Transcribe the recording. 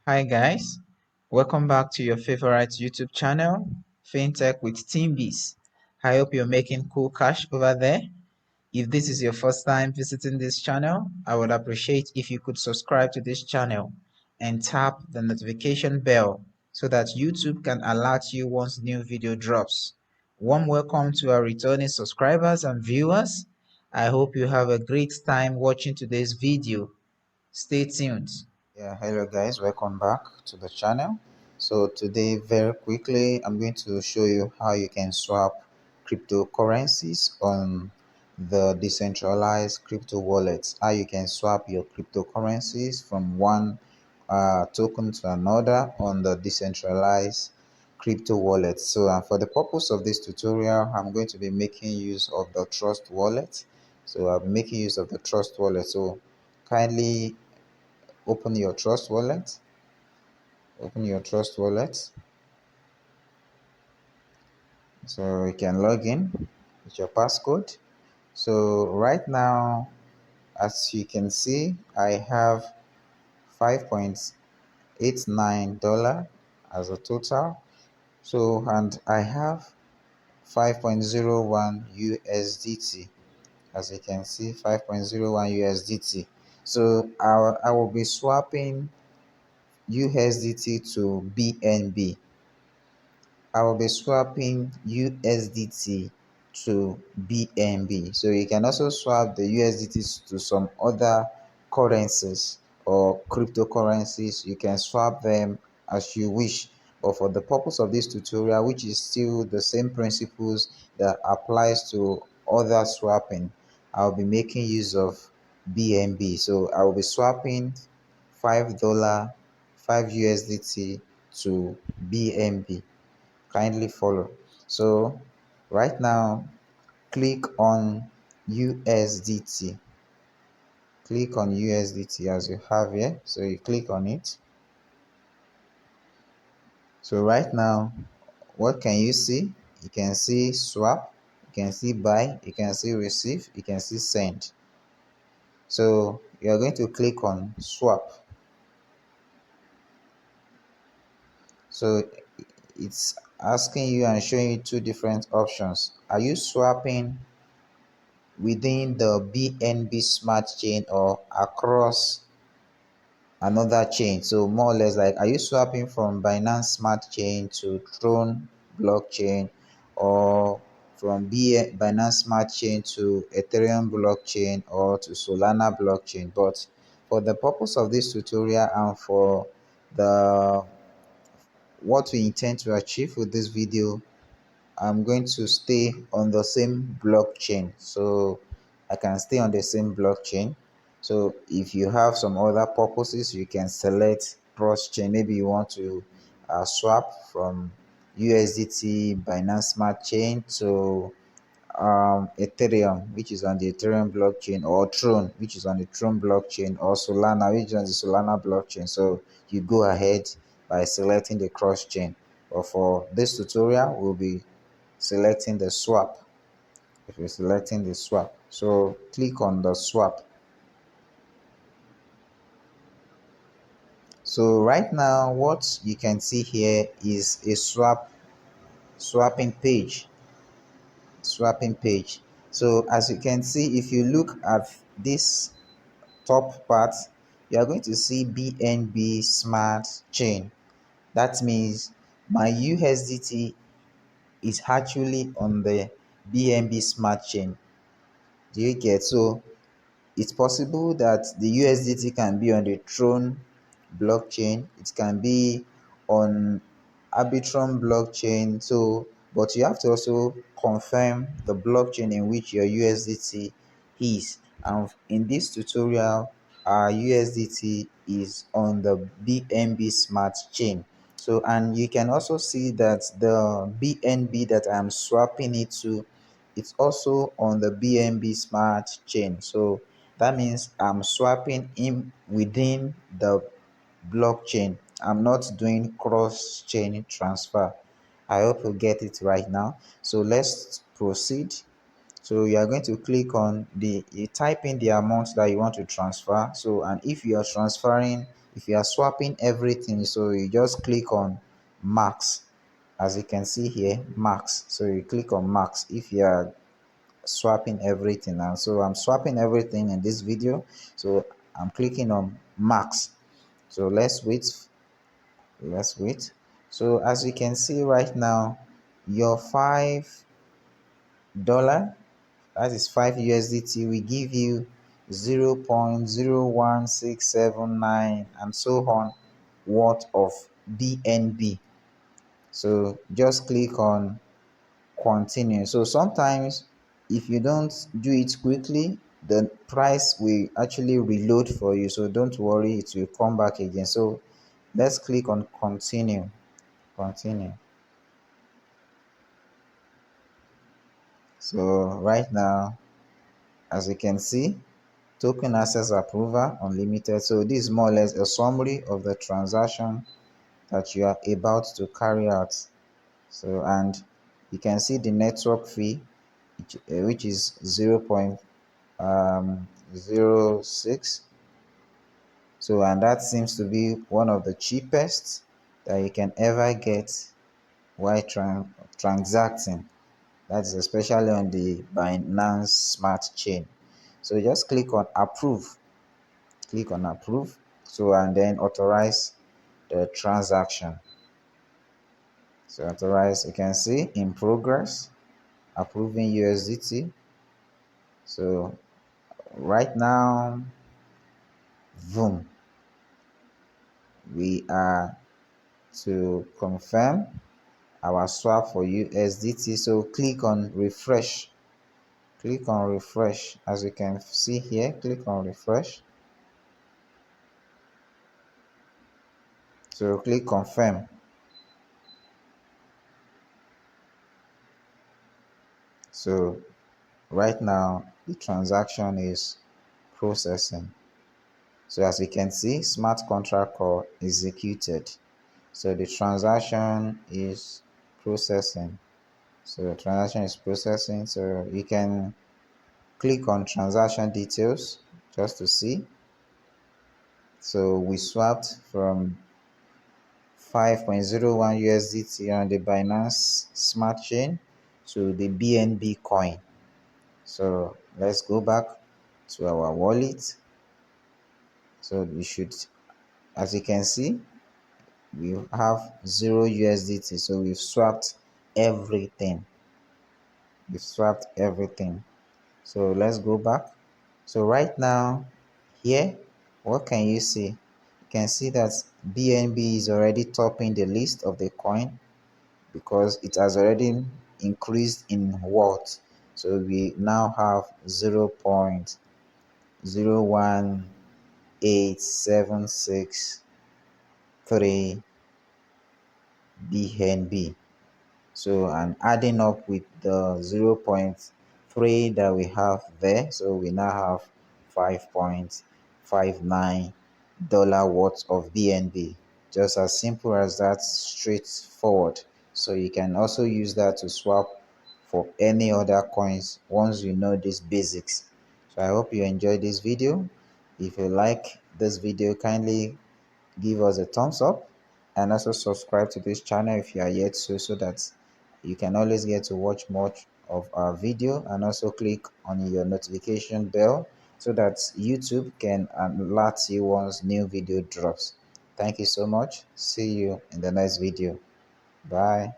Hi guys, welcome back to your favorite YouTube channel, FinTech with Team Bees. I hope you're making cool cash over there. If this is your first time visiting this channel, I would appreciate if you could subscribe to this channel and tap the notification bell so that YouTube can alert you once new video drops. Warm welcome to our returning subscribers and viewers. I hope you have a great time watching today's video. Stay tuned. Yeah, hello guys, welcome back to the channel. So today, very quickly, I'm going to show you how you can swap cryptocurrencies on the decentralized crypto wallets. How you can swap your cryptocurrencies from one token to another on the decentralized crypto wallet. So for the purpose of this tutorial, I'm going to be making use of the Trust Wallet. So I'm making use of the Trust Wallet. So kindly open your Trust Wallet. Open your Trust Wallet. So you can log in with your passcode. So right now, as you can see, I have $5.89 as a total. So and I have 5.01 USDT. As you can see, 5.01 USDT. So I will be swapping USDT to BNB. I will be swapping USDT to BNB. So you can also swap the USDT to some other currencies or cryptocurrencies. You can swap them as you wish. But for the purpose of this tutorial, which is still the same principles that applies to other swapping, I'll be making use of BNB. So I will be swapping $5, 5 USDT to BNB. Kindly follow. So right now, click on USDT. Click on USDT as you have here. So you click on it. So right now, what can you see? You can see swap, you can see buy, you can see receive, you can see send. So you're going to click on swap. So it's asking you and showing you two different options. Are you swapping within the BNB smart chain or across another chain? So more or less, like, are you swapping from Binance smart chain to Tron blockchain, or from Binance smart chain to Ethereum blockchain, or to Solana blockchain? But for the purpose of this tutorial and for the what we intend to achieve with this video, I'm going to stay on the same blockchain. So I can stay on the same blockchain. So if you have some other purposes, you can select cross chain. Maybe you want to swap from USDT Binance Smart Chain to Ethereum, which is on the Ethereum blockchain, or Tron, which is on the Tron blockchain, or Solana, which is on the Solana blockchain. So you go ahead by selecting the cross chain. But for this tutorial, we'll be selecting the swap. If you're selecting the swap, so click on the swap. So right now, what you can see here is a swapping page. So as you can see, if you look at this top part, you are going to see BNB smart chain. That means my USDT is actually on the BNB smart chain. Do you get? So it's possible that the USDT can be on the Tron blockchain, it can be on Arbitrum blockchain. So, but you have to also confirm the blockchain in which your USDT is. And in this tutorial, our USDT is on the BNB Smart chain. So, and you can also see that the BNB that I'm swapping it to, it's also on the BNB Smart chain. So that means I'm swapping in within the blockchain. I'm not doing cross chain transfer. I hope you get it right now. So let's proceed. So you are going to click on you type in the amount that you want to transfer. So, and if you are transferring if you are swapping everything, so you just click on max. As you can see here, max. So you click on max if you are swapping everything. And so I'm swapping everything in this video, so I'm clicking on max. So let's wait. So as you can see right now, your $5, that is 5 USDT, will give you 0.01679 and so on worth of BNB. So just click on continue. So sometimes if you don't do it quickly, the price will actually reload for you, so don't worry, it will come back again. So let's click on continue. So right now, as you can see, token access approval unlimited. So this is more or less a summary of the transaction that you are about to carry out. So, and you can see the network fee, which is 0.06. So, and that seems to be one of the cheapest that you can ever get while transacting. That is especially on the Binance Smart Chain. So just click on approve. Click on approve. So, and then authorize the transaction. So authorize, you can see in progress, approving USDT. So right now, boom, we are to confirm our swap for USDT. So click on refresh. Click on refresh. As you can see here, click on refresh. So click confirm. So right now the transaction is processing. So as you can see, smart contract call executed. So the transaction is processing. So the transaction is processing. So you can click on transaction details just to see. So we swapped from 5.01 USDT on the Binance Smart Chain to the BNB coin. So let's go back to our wallet. So we should, as you can see, we have 0 USDT. So we've swapped everything. We've swapped everything. So let's go back. So right now here, what can you see? You can see that BNB is already topping the list of the coin because it has already increased in worth. So we now have 0.018763 BNB. So and adding up with the 0.3 that we have there, so we now have $5.59 worth of BNB. Just as simple as that, straightforward. So you can also use that to swap for any other coins once you know these basics. So I hope you enjoyed this video. If you like this video, kindly give us a thumbs up and also subscribe to this channel if you are yet to, so that you can always get to watch more of our video, and also click on your notification bell so that YouTube can alert you once new video drops. Thank you so much. See you in the next video. Bye.